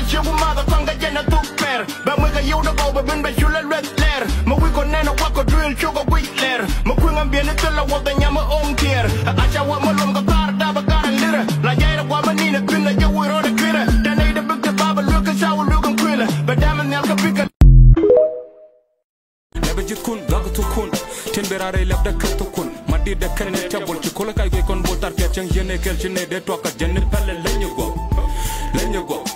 chiều mà ta tăng cái chân nó tụt bẹt bà mới cái yêu nó bao bà bên bà chiều lên red layer mà quy còn nè nó quá có drill chiều có quick layer mà quy ngang biển nó tên là what ta nhà mà ôm tiệt à cha what mà lom cái tar đã bà cara lira là dây nó quá mà nhìn nó pin là yêu quy rồi nó kira đàn này đã bước cái ba bà lừa cái sao lừa con quỷ là bà đam anh em cái pick Jikun lag tukun tin berare lab da katukun madi da kan ne tabul ci kola kay kon botar ke ceng jene kel jene de to ka jene pale lenyu go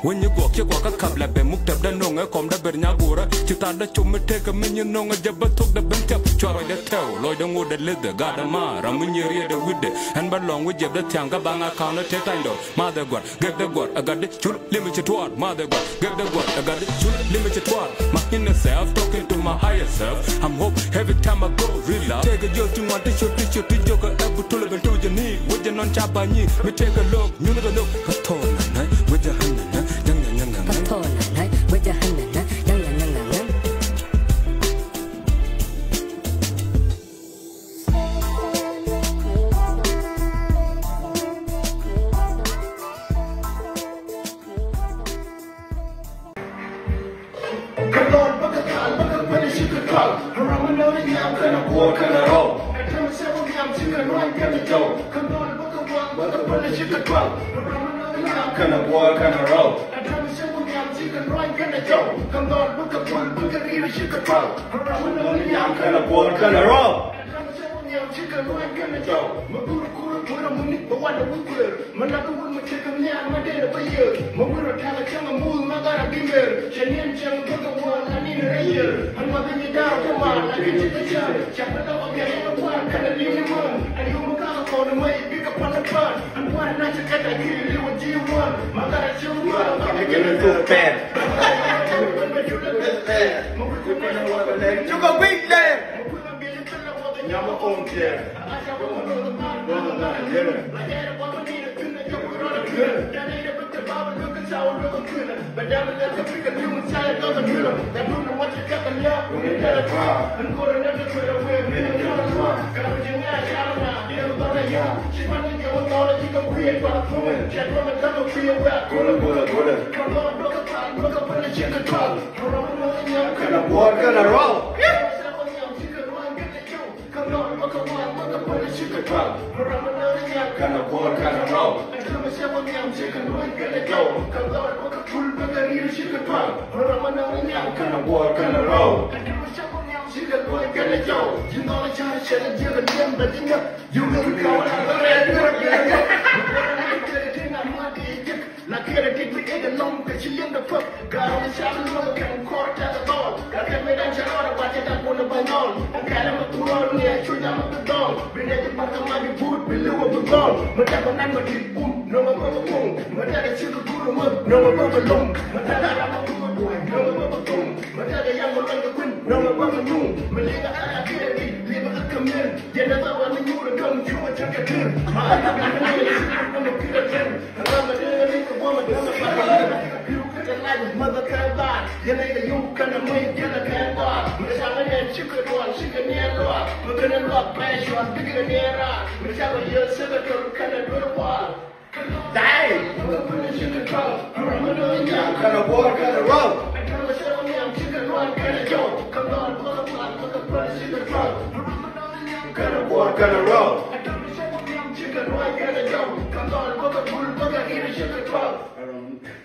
wenyu go ke ko ka kabla be muktab da no nga kom da ber nya gura ci ta da chum te ka min no nga jaba tok da ben tap choro da tew loy da ngode le da ga da ma ram nyeri da widde han ba long wi jeb da tyang ga banga ka na te taindo ma da god gek da god aga de chul limi ci twar ma da god gek da god aga de chul limi ci twar my inner self talking to my higher self I'm hope every time I go real love. Take a joke to want to shoot to joke every tool of to your knee. With your non chabani, we take a look, you never look. A tall night with your hand, young. A tall night with your hand, young.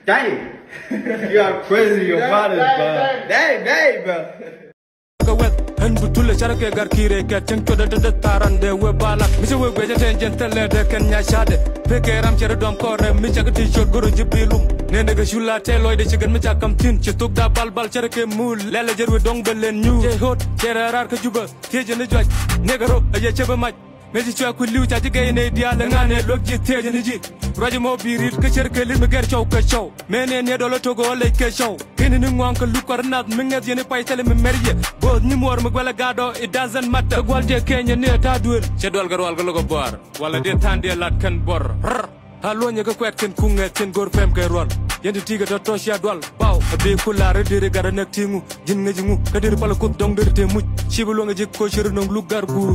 Dang, you are crazy, your father's bro. Dang, bro. And Butula Charake Garkire, catching to the Taran, the Webala, Mr. Webejan, gentle, the Kenya Shade, Pekeram Cheradom Core, Michakati, Guru Jibilum, Nenegashula, Teloid, the chicken Michakam Tin, she took the Balbal Cherake Mool, Lelager with Dongbel and New, Hot, Gerard Kajuba, Tijan the Judge, Negro, a Yachaba. Messi chwa kulu chaji gay ne dia lengane lokji teje ni ji raji mo birit ke cherke li meger chow ke chow mene ne dolo togo le ke chow kini ni ngwan ko lukornat minget yene pay tele me merje bo ni mor me gwala gado it doesn't matter gwalde kenya ne ta duel che dol gar wal go logo bor wala de tande lat kan bor hallo nya ko kwet ken kunge ken gor fem ke rol yendi tiga to tosia dol baw be kulare dire gara nek tingu jin ngaji ngu kadir pala ko dong der te muj sibulu nga jik ko shiru nong lu gar gur